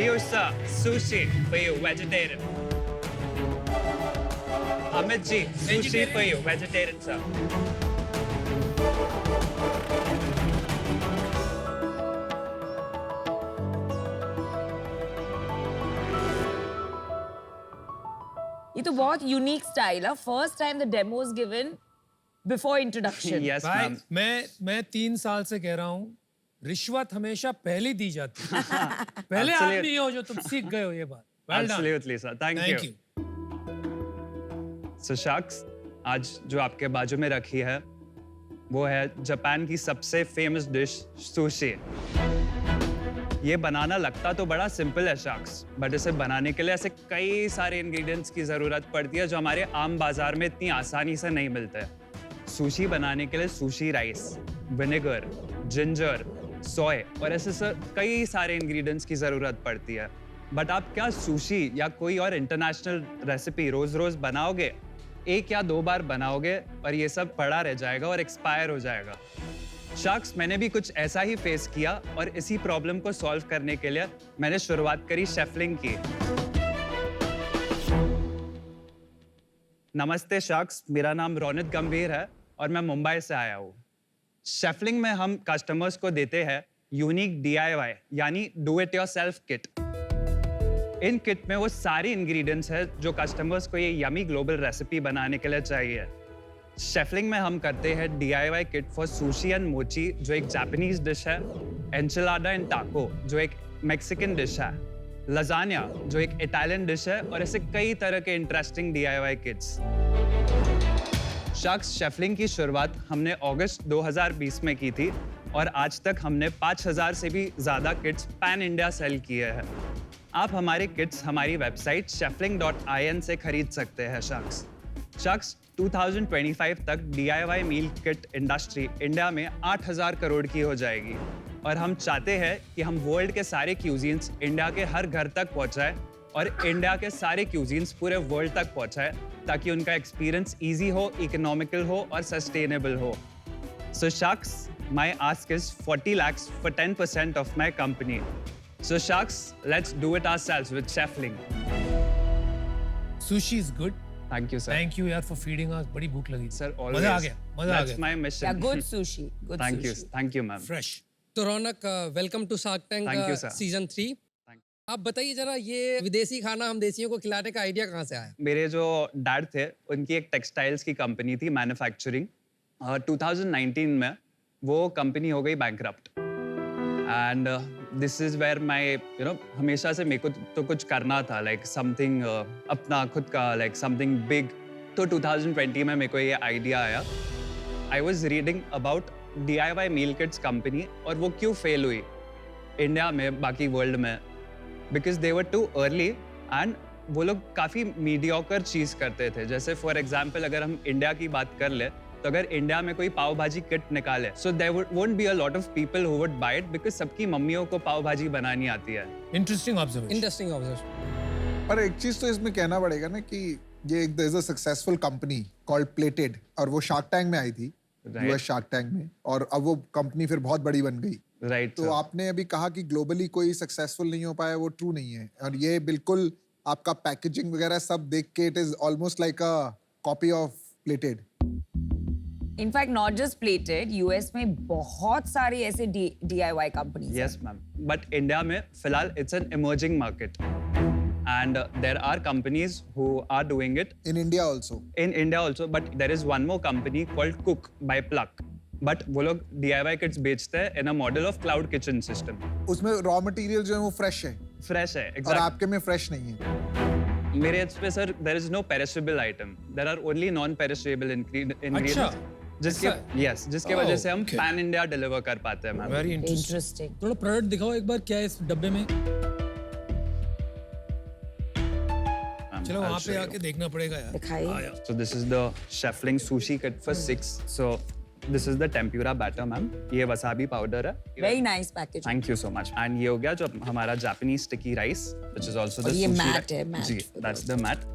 Piyush sir, sushi for you, vegetarian. Amit ji, sushi for you, vegetarian sir. ये तो बहुत unique style है. First time the demo is given before introduction. Yes, भाई ma'am. मैं 3 साल से कह रहा हूँ, रिश्वत हमेशा पहले दी जाती है. पहले Absolutely. आदमी हो जो तुम सीख गए हो ये बात. Well done. Absolutely, sir. Thank Thank you. you. So, Shaks, आज जो आपके बाजू में रखी है, वो है जापान की सबसे फेमस डिश सुशी. ये बनाना लगता तो बड़ा सिंपल है शख्स, बट इसे बनाने के लिए ऐसे कई सारे इंग्रेडिएंट्स की ज़रूरत पड़ती है जो हमारे आम बाजार में इतनी आसानी से नहीं मिलते. सुशी बनाने के लिए सुशी राइस, विनेगर, जिंजर, सोय और ऐसे कई सारे इंग्रेडिएंट्स की ज़रूरत पड़ती है. बट आप क्या सुशी या कोई और इंटरनेशनल रेसिपी रोज़-रोज़ बनाओगे? एक या दो बार बनाओगे और ये सब पड़ा रह जाएगा और एक्सपायर हो जाएगा. शख्स, मैंने भी कुछ ऐसा ही फेस किया और इसी प्रॉब्लम को सॉल्व करने के लिए मैंने शुरुआत करी शेफलिंग की. नमस्ते शख्स, मेरा नाम रोनित गंभीर है और मैं मुंबई से आया हूँ. शेफलिंग में हम कस्टमर्स को देते हैं यूनिक DIY यानी do it yourself kit. In kit में वो सारी इंग्रेडिएंट्स हैं जो कस्टमर्स को ये यमी ग्लोबल रेसिपी बनाने के लिए चाहिए. शेफलिंग में हम करते हैं DIY kit for sushi and मोची जो एक जापानीज डिश है, एंचिलाडा एंड टाको जो एक मेक्सिकन डिश है, लजानिया जो एक इटालियन डिश है और ऐसे कई तरह के इंटरेस्टिंग DIY किट्स. शख्स, शेफलिंग की शुरुआत हमने अगस्त 2020 में की थी और आज तक हमने 5000 से भी ज़्यादा किट्स पैन इंडिया सेल किए हैं. आप हमारे किट्स हमारी वेबसाइट sheffling.in से खरीद सकते हैं. शख्स 2025 तक DIY मील किट इंडस्ट्री इंडिया में 8000 करोड़ की हो जाएगी और हम चाहते हैं कि हम वर्ल्ड के सारे क्यूजीन्स इंडिया के हर घर तक पहुंचाएं और इंडिया के सारे क्यूजीन्स पूरे वर्ल्ड तक पहुंचाएं ताकि उनका एक्सपीरियंस इजी हो, इकोनॉमिकल हो और सस्टेनेबल हो. सो शख्स, my ask is 40 lakhs for 10% of my company. So Shaks, let's do it ourselves with Sheffling. Sushi is good. Thank you, sir. Thank you यार for feeding us. बड़ी भूख लगी. Sir, always. मजा आ गया. मजा आ That's गया. my mission. या good sushi. Good Thank you, thank you, ma'am. Fresh. तो Raunak, welcome to Shark Tank Thank you, sir. Season 3. Thank आप बताइए जरा, ये विदेशी खाना हम देसियों को खिलाने का आइडिया कहाँ से आया? मेरे जो डैड थे, उनकी एक टेक्सटाइल्स की कंपनी थी, मैन्युफैक्चरिंग. 2019 में वो कंपनी हो गई bankrupt. And this is where my हमेशा से मेरे को तो कुछ करना था, लाइक समथिंग अपना खुद का, लाइक समथिंग बिग. तो 2020 में मेरे को ये आइडिया आया. I was reading about DIY meal kits company और वो क्यों फेल हुई इंडिया में, बाकी वर्ल्ड में, because they were too early and वो लोग काफ़ी मीडियोकर चीज़ करते थे. जैसे फॉर एग्जाम्पल अगर हम इंडिया की बात कर ले तो अगर इंडिया में कोई पाव भाजी किट निकाले, so there won't be a lot of people who would buy it because सबकी मम्मियों को पाव भाजी बनानी आती है. Interesting observation. Interesting observation. पर एक चीज तो इसमें कहना पड़ेगा ना कि ये एक there is a successful company called Plated और वो शार्क टैंक में आई थी, यूएस शार्क टैंक में, और अब वो कंपनी फिर बहुत बड़ी बन गई. राइट. तो आपने अभी कहा कि ग्लोबली कोई सक्सेसफुल नहीं हो पाया, वो ट्रू नहीं है. और ये बिल्कुल आपका पैकेजिंग वगैरह सब देख के it is almost like a copy of plated. In fact not just plated, US में बहुत सारी ऐसे DIY companies. Yes ma'am, but India में फिलहाल it's an emerging market and there are companies who are doing it in India also. in India also, but there is one more company called Cook by Pluck. But वो लोग DIY kits बेचते हैं in a model of cloud kitchen system. उसमें raw material जो है वो fresh है Fresh है, और exactly. आपके में फ्रेश नहीं है. मेरे पे sir there is no perishable item. There are only non-perishable ingredients. जिसके yes, जिसके वजह से हम okay. पैन इंडिया डिलीवर कर पाते हैं मैम. Very interesting. इंटरेस्टिंग. थोड़ा प्रोडक्ट दिखाओ एक बार, क्या है इस डब्बे में? चलो वहाँ पे आके देखना पड़ेगा यार. दिखाइए. So this is the Sheffling sushi kit for 6. So this is the tempura batter, ma'am. ये wasabi powder है. Very nice package. Thank you so much. And ये हो गया जो हमारा Japanese sticky rice, which is also the और ये sushi mat है, mat. Ji, that's the mat.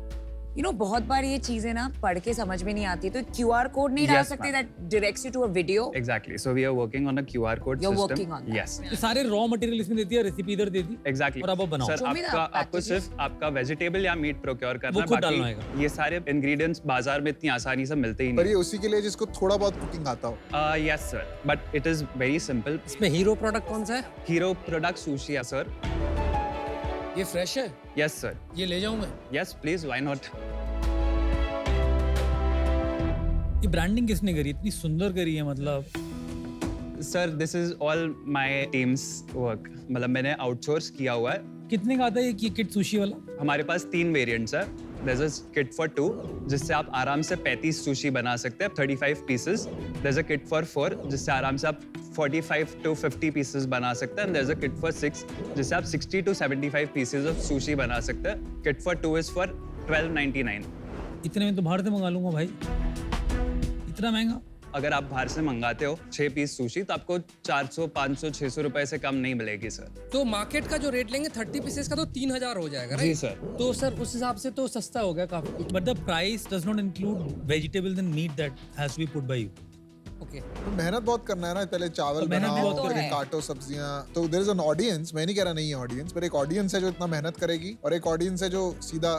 You know, बहुत बार ये चीजें ना पढ़ के समझ में नहीं आती, तो QR कोड नहीं डाल Yes, सकते ma'am. that directs you to a video? Exactly. So we are working on a QR code You're system. working on that. Yes. ये सारे रॉ मटेरियल इसमें देती है, रेसिपी इधर देती Exactly. और अब आप बनाओ। सर Show me the आपको packages. सिर्फ आपका वेजिटेबल या मीट प्रोक्योर करना वो है, खुद डालना बाकी ये सारे इंग्रेडिएंट्स बाजार में इतनी आसानी से मिलते ही पर नहीं। ये उसी के लिए जिसको थोड़ा बहुत कुकिंग आता हो। Yes sir, but it is very simple. इसमें हीरो प्रोडक्ट कौन सा है? हीरो प्रोडक्ट सुशी है सर। ये फ्रेश है, यस सर। ये ले जाऊं मैं? Yes please, why not. ये ब्रांडिंग किसने करी, इतनी सुंदर करी है, मतलब sir this is all my teams work, मतलब मैंने आउटसोर्स किया हुआ है। कितने का आता है ये किट सुशी वाला? हमारे पास 3 वेरिएंट्स है। There's a kit for 2 जिससे आप आराम से 35 सुशी बना सकते हैं, 35 pieces. There's a kit for 4 जिससे आराम से आप 45 to 50 पीसेस बना सकते हैं। There's a kit for 6 जिससे आप 60 to 75 पीसेस ऑफ सुशी बना सकते हैं। Kit for 2 is for 12.99। इतने में तो बाहर से मंगा लूंगा भाई, इतना महंगा? अगर आप बाहर से मंगाते हो 6 पीस सुशी तो आपको 400, 500, 600 रुपए से कम नहीं मिलेगी सर। तो मार्केट का जो रेट लेंगे 30 पीसेस का तो 3000 हो जाएगा, जी right? सर। तो सर उस हिसाब से तो सस्ता हो गया काफी। But the price does not include vegetables and meat that has to be put by you. Okay तो मेहनत बहुत करना है ना, पहले चावल तो मेहनत बनाओ, बहुत तो फिर है। काटो सब्जियां। तो देयर इज एन ऑडियंस, मैं नहीं कह रहा नहीं है ऑडियंस, पर एक ऑडियंस है जो इतना मेहनत करेगी और एक ऑडियंस है जो सीधा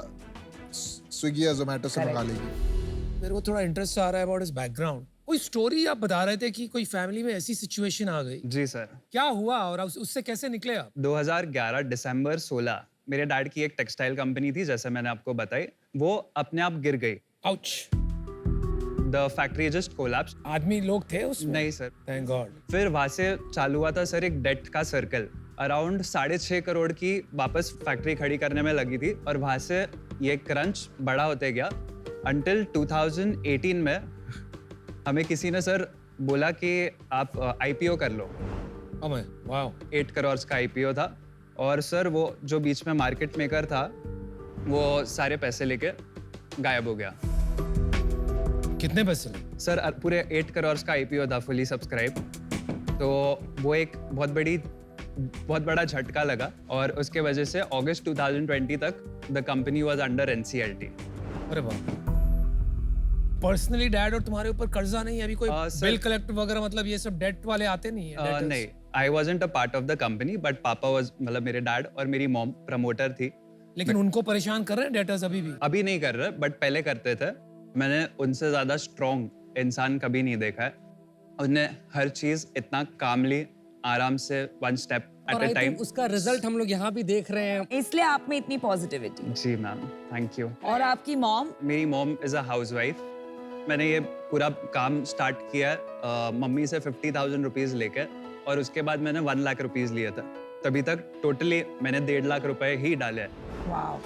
स्विगी या जोमेटो से मंगा लेगी। मेरे को थोड़ा इंटरेस्ट आ रहा है अबाउट हिज बैकग्राउंड। कोई स्टोरी आप बता रहे थे कि कोई फैमिली में ऐसी सिचुएशन आ गई, जी सर। क्या हुआ और उससे कैसे निकले आप? 2011 दिसंबर 16 मेरे डैड की एक टेक्सटाइल कंपनी थी, जैसे मैंने आपको बताई, वो अपने आप गिर गई। Ouch. The factory just collapse. आदमी लोग थे उसमें? नहीं सर। Thank God. फिर वहां से चालू हुआ था सर एक डेट का सर्कल। अराउंड 6.5 करोड़ की वापस फैक्ट्री खड़ी करने में लगी थी और वहां से ये क्रंच बड़ा होते गया अंटिल 2018 में हमें किसी ने सर बोला कि आप आईपीओ कर लो। अबे वाओ। 8 करोड़ का आईपीओ था और सर वो जो बीच में मार्केट मेकर था वो सारे पैसे लेके गायब हो गया। कितने पैसे लगे? सर पूरे 8 करोड़ का आईपीओ था, फुली सब्सक्राइब। तो वो एक बहुत बड़ा झटका लगा और उसके वजह से अगस्त 2020 तक the company was under NCLT. अरे वाह। पर्सनली डैड और तुम्हारे ऊपर कर्जा नहीं है अभी कोई? sir- बिल कलेक्ट वगैरह, मतलब ये सब डेट वाले आते नहीं है? debtors? नहीं, I wasn't a part of the company, but पापा वाज, मतलब मेरे डैड और मेरी मॉम प्रमोटर थी। लेकिन उनको परेशान कर रहे हैं डेटर्स अभी भी? अभी नहीं कर रहे, बट पहले करते थे। मैंने उनसे ज्यादा स्ट्रॉन्ग इंसान कभी नहीं देखा है। उन्हें हर चीज इतना कामली, आराम से, वन स्टेप और at I a time. Think उसका रिजल्ट हम लोग यहाँ भी देख रहे हैं। इसलिए आप में इतनी पॉजिटिविटी। जी मैम, थैंक यू। और आपकी मॉम? मेरी मॉम इज अ हाउसवाइफ। मैंने ये पूरा काम स्टार्ट किया मम्मी से 50,000 रुपीज लेके और उसके बाद मैंने 1 लाख रुपीज लिए थे। तभी तक टोटली मैंने 1.5 लाख रुपए ही डाले हैं। वाओ।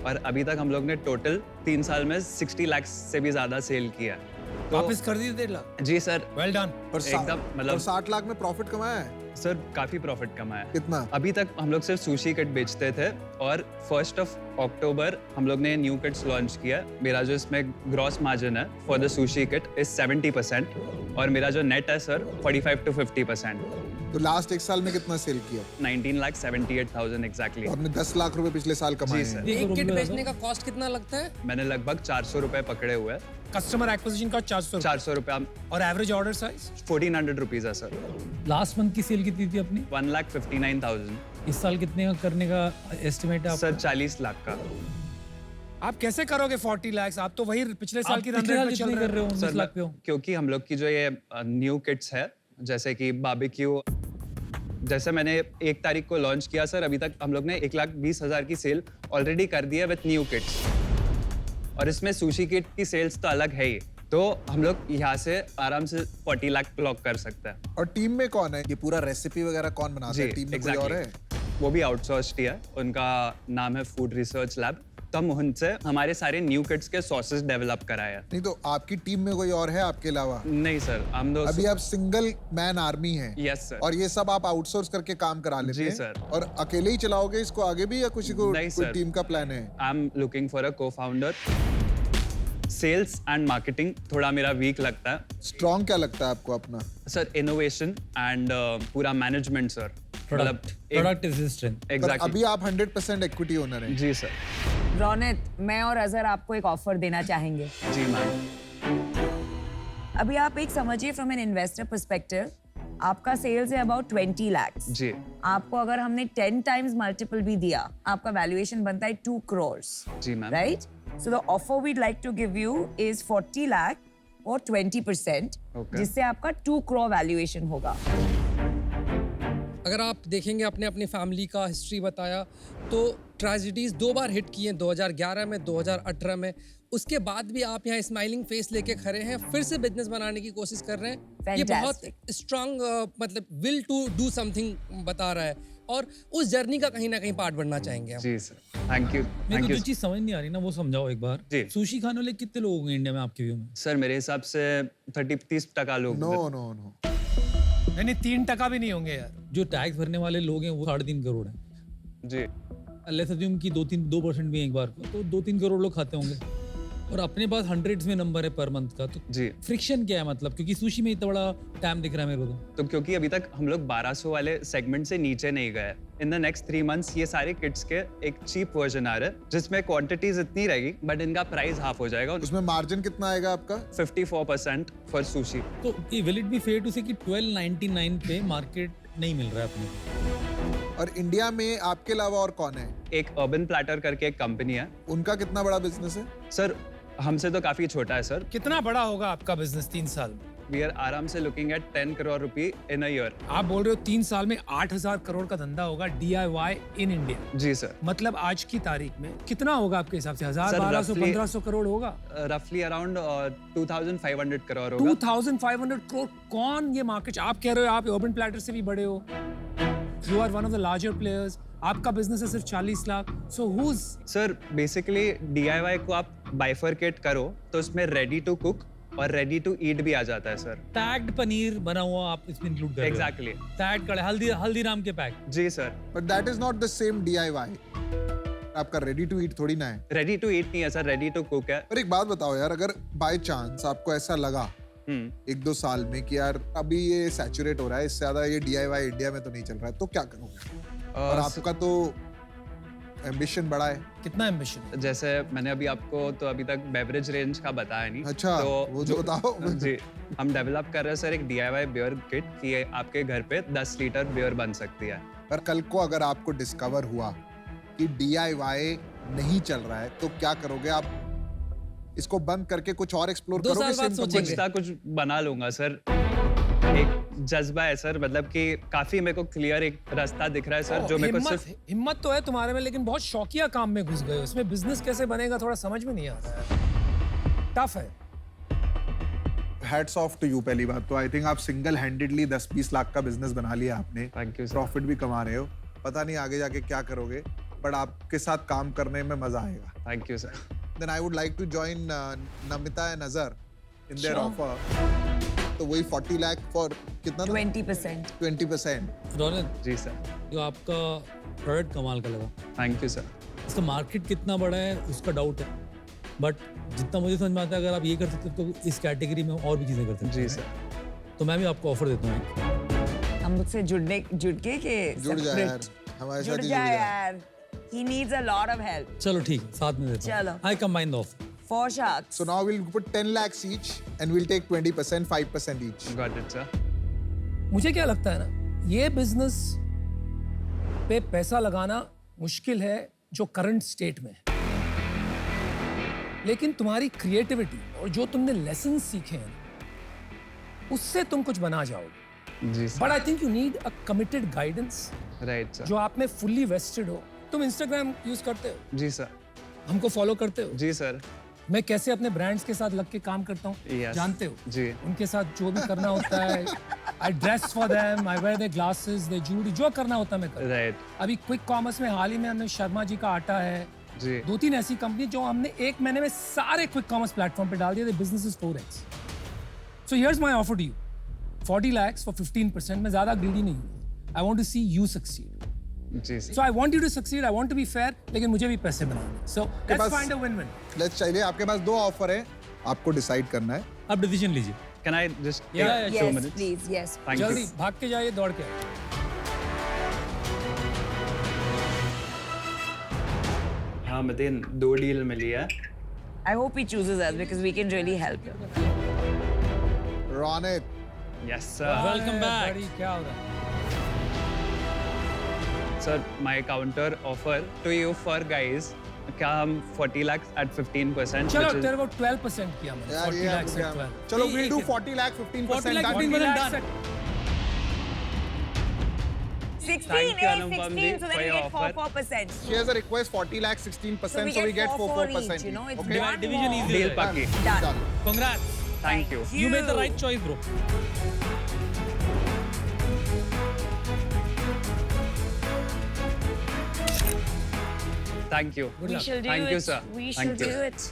और अभी तक हम लोग ने टोटल 3 साल में 60 लाख से भी ज्यादा सेल किया है। तो वापस कर दिए 1.5 लाख? जी सर, वेल डन। पर एकदम, मतलब 60 लाख में प्रॉफिट कमाया है? सर काफी प्रॉफिट कमाया है। कितना? अभी तक हम लोग सिर्फ सुशी किट बेचते थे और 1 अक्टूबर हम लोग ने न्यू किट्स लॉन्च किया। मेरा जो इसमें ग्रॉस मार्जिन है for the sushi kit is 70% और मेरा जो नेट है सर 45 to 50%। तो लास्ट 1 साल में कितना सेल किया? 19,78,000 एग्जैक्टली। आपने 10 लाख रुपए पिछले साल कमाए जी हैं। सर। एक किट बेचने का कॉस्ट कितना लगता है? मैंने लगभग 400 रुपए पकड़े हुए हैं। कस्टमर एक्विजिशन का 400? 400 रुपए और एवरेज ऑर्डर साइज? 1400 रुपीज है सर। लास्ट मंथ की सेल कितनी थी अपनी? 1,59,000। इस साल कितने का करने का एस्टिमेट है आपका? सर 40 लाख का। आप कैसे करोगे 40 लाख? आप तो वही पिछले साल आप की रन पिछले रेट साल पे चल कितनी रहे कर रहे हो। हो? 19 सर लाख पे हो? क्योंकि हम लोग की जो ये न्यू किट्स है, जैसे कि बारबेक्यू, जैसे मैंने 1 तारीख को लॉन्च किया सर, अभी तक हम लोग ने 1,20,000 की सेल ऑलरेडी कर दी है विद न्यू किट्स। और इसमें सुशी किट की सेल्स तो अलग है ही, तो हम लोग यहाँ से आराम से 40 लाख क्लॉक कर सकते हैं। और टीम में कौन है? ये पूरा रेसिपी वगैरह कौन बनाता है? टीम में कोई और है? वो भी आउटसोर्स्ड ही है। उनका नाम है फूड रिसर्च लैब। तो हम उनसे हमारे सारे न्यू किट्स के सॉसेस डेवलप कराए हैं। नहीं तो आपकी टीम में कोई और है आपके अलावा? नहीं सर, हम दो। अभी आप सिंगल मैन आर्मी हैं। Yes sir. और ये सब आप आउटसोर्स करके काम करा लेते जी हैं? सर। और अकेले ही चलाओगे इसको आगे भी या किसी को नहीं कोई सर। टीम का प्लान है? I am looking for a co-founder. Sales and marketing थोड़ा मेरा वीक लगता है स्ट्रॉन्ग क्या लगता है आपको अपना? सर। इनोवेशन एंड पूरा management sir. Product is strength. पर एग्जैक्टली। अभी आप 100% इक्विटी ओनर हैं। जी सर। रौनक, मैं और अजहर आपको एक ऑफर देना चाहेंगे। जी मैम। अभी आप एक समझिए फ्रॉम एन इन्वेस्टर पर्सपेक्टिव, आपका सेल्स है अबाउट 20 lakhs। जी आपको अगर हमने 10 times मल्टीपल भी दिया, आपका वैल्यूएशन बनता है 2 crores। जी ma'am. Right? So the offer we'd like to give you is 40 lakh और 20%, Okay. जिससे आपका 2 crore वैल्यूएशन होगा। अगर आप देखेंगे आपने अपनी फैमिली का हिस्ट्री बताया तो ट्रेजिडीज 2 बार हिट की हैं, 2011 में, 2018 में। उसके बाद भी आप यहाँ स्माइलिंग फेस लेके खड़े हैं, फिर से बिजनेस बनाने की कोशिश कर रहे हैं। ये बहुत Fantastic. स्ट्रांग मतलब विल टू डू समथिंग बता रहा है, और उस जर्नी का कहीं ना कहीं पार्ट बनना चाहेंगे हम। जी सर, थैंक यू मेरे को थैंक यू। जो चीज समझ नहीं आ रही ना वो समझाओ एक बार। जी। सुशी खाने वाले कितने लोग होंगे इंडिया में आपके व्यू में? सर मेरे हिसाब से 30-30% लोग। नो नो नो, नहीं 3% भी नहीं होंगे यार। जो टैक्स भरने वाले लोग हैं वो 3.5 करोड़ हैं। जी लेट्स अज्यूम कि 2% भी एक बार को, तो 2-3 करोड़ लोग खाते होंगे, और अपने पास हंड्रेड्स में नंबर है पर मंथ का। तो जी। फ्रिक्शन क्या है मतलब? क्योंकि सुशी में इतना बड़ा टाइम दिख रहा है मेरे को तो क्योंकि अभी तक हम लोग 1200 वाले सेगमेंट से नीचे नहीं गए। इन द नेक्स्ट 3 months ये सारे किट्स के एक चीप वर्जन आ रहा है जिसमें क्वांटिटीज इतनी रहेगी बट इनका प्राइस हाफ हो जाएगा। उसमें मार्जिन कितना आएगा आपका? 54% फॉर सुशी। तो will it be fair to say कि 1299 पे मार्केट नहीं मिल रहा है अपने को? और इंडिया में आपके अलावा और कौन है? एक अर्बन प्लैटर करके एक कंपनी है उनका कितना बड़ा बिजनेस है? सर, हमसे तो काफी छोटा है सर। कितना बड़ा होगा आपका बिजनेस 3 साल में? वी आर आराम से लुकिंग एट 10 crore रुपए इन अ ईयर। आप बोल रहे हो 3 साल में 8000 करोड़ का धंधा होगा DIY इन इंडिया। जी सर। मतलब आज की तारीख में कितना होगा आपके हिसाब से? 1000, सर, 1200, roughly- 1500 करोड़ होगा? रफली अराउंड 2500 crore होगा। 2500 करोड़। कौन ये मार्केट? आप कह रहे हो आप अर्बन प्लैटर से भी बड़े हो, you are one of the larger players, आपका बिजनेस है सिर्फ 40 lakh. So who's? Sir basically DIY को आप बाइफरकेट करो तो उसमें रेडी टू कुक और रेडी टू ईट भी आ जाता है सर। पैक्ड पनीर बना हुआ आप इसमें इंक्लूड कर रहे हो? एग्जैक्टली। पैक्ड कड़े हल्दीराम के पैक। जी sir. But that is not the same DIY। आपका रेडी टू ईट थोड़ी ना है। रेडी टू ईट नहीं है सर, रेडी टू कुक है। पर एक बात बताओ यार, अगर बाय चांस आपको ऐसा लगा 1-2 साल में कि यार अभी ये सैचुरेट हो रहा है, इससे ज्यादा ये DIY इंडिया में तो नहीं चल रहा है, तो क्या करोगे? और आपका तो एम्बिशन बड़ा है। कितना एम्बिशन? जैसे मैंने अभी आपको तो अभी तक बेवरेज रेंज का बताया नहीं। अच्छा, तो वो जो बताओ। जी, हम डेवलप कर रहे हैं सर एक DIY बियर किट कि आपके घर पे 10 लीटर बियर बन सकती है। पर कल को अगर आपको डिस्कवर हुआ कि DIY नहीं चल रहा है तो क्या करोगे आप? इसको बंद करके कुछ और एक्सप्लोर 2 साल करोगे? बाद same सोचेंगे। company? कुछ ना कुछ बना लूंगा सर। एक जज्बा है सर, मतलब कि काफी मेरे को क्लियर एक रास्ता दिख रहा है सर, जो मेरे को सिर्फ हिम्मत तो है तुम्हारे में, लेकिन बहुत शौकिया काम में घुस गए हो। इसमें बिजनेस कैसे बनेगा थोड़ा समझ में नहीं आ रहा है। टफ है। Hats off to you. पहली बात तो आई थिंक आप सिंगल हैंडेडली 10-20 लाख का बिजनेस बना लिया आपने। Thank you sir. प्रॉफिट भी कमा रहे हो। पता नहीं आगे जाके क्या करोगे, बट आपके साथ काम करने में मजा आएगा। Thank you sir. Then I would like to join Namita and Azhar in their Sure. offer. तो वही 40 लाख फॉर कितना? 20%। 20%। रौनक, जी सर। जो आपका प्रोडक्ट कमाल का लगा, थैंक यू सर। इसका मार्केट कितना बड़ा है उसका डाउट है, बट जितना मुझे समझ में आता है अगर आप ये कर सकते हो तो इस कैटेगरी में और भी चीज़ें कर सकते जी हैं। सर। तो मैं भी आपको ऑफर देता हूँ। हम मुझसे जुड़ के जुड़ जा यार, हमारे जुड़ साथ ही जा जुड़ जा। यार। He needs a lot of help. चलो ठीक है, साथ में देता चलो। हूँ। आई combine the offer. For sharks. So now we'll put 10 lakhs each and we'll take 20%, 5% each. Got it sir. मुझे क्या लगता है ना, ये बिजनेस पे पैसा लगाना मुश्किल है जो करंट स्टेट में है, लेकिन तुम्हारी क्रिएटिविटी और जो तुमने लेसन सीखे हैं उससे तुम कुछ बना जाओगे। जी sir. But I think you need a committed guidance right sir. जो आप में फुल्ली वेस्टेड हो। तुम इंस्टाग्राम यूज करते हो, जी सर। हमको फॉलो करते हो। जी सर। मैं कैसे अपने ब्रांड्स के साथ लग के काम करता हूँ Yes. जानते हो? जी। उनके साथ जो भी करना होता है, I dress for them, I wear their glasses, their jewellery, जो करना होता है मैं करता हूँ। राइट। अभी क्विक कॉमर्स में हाल ही में हमने शर्मा जी का आटा है, जी। 2-3 ऐसी कंपनी जो हमने 1 महीने में सारे क्विक कॉमर्स प्लेटफॉर्म पे डाल दिए। The business is 4x। So here's my offer to you, 40 lakhs for 15%। मैं ज्यादा ग्रीडी नहीं हूँ। I want to see you succeed. जी sir. So I want you to succeed, I want to be fair, लेकिन मुझे भी पैसे बनाने। So let's pass- find a win-win. Let's चलिए, आपके पास 2 ऑफर है, आपको डिसाइड करना है। आप डिसीजन लीजिए। Can I just Yeah, 2 Yes, minutes? please. Yes. Thank you. जल्दी भाग के जाइए, दौड़ के आइए। मतीन 2 डील मिली है. I hope he chooses us because we can really help him. Ronit, Yes sir. Welcome back. buddy, क्या हो रहा है? Sir, my counter offer to you for guys. क्या हम 40 lakhs at 15%? चलो which is- तेरे को 12% किया मैंने. यार 40 ये lakhs हो at गया. 12. चलो एक- we'll do एक- 40 lakh 15% 40 lakh, done. 15% lakhs done. at- 16, Thank you, eh? Anupam 16, ji, so for then we your get offer. 4%. She has a request 40 lakh 16%, so we get 4% each, you know, it's okay? one division more. easy. Deal paki. Done. Done. Congrats. Thank you. You made the right choice, bro. Thank you. We shall do Thank it. you, sir. We Thank shall you. do it.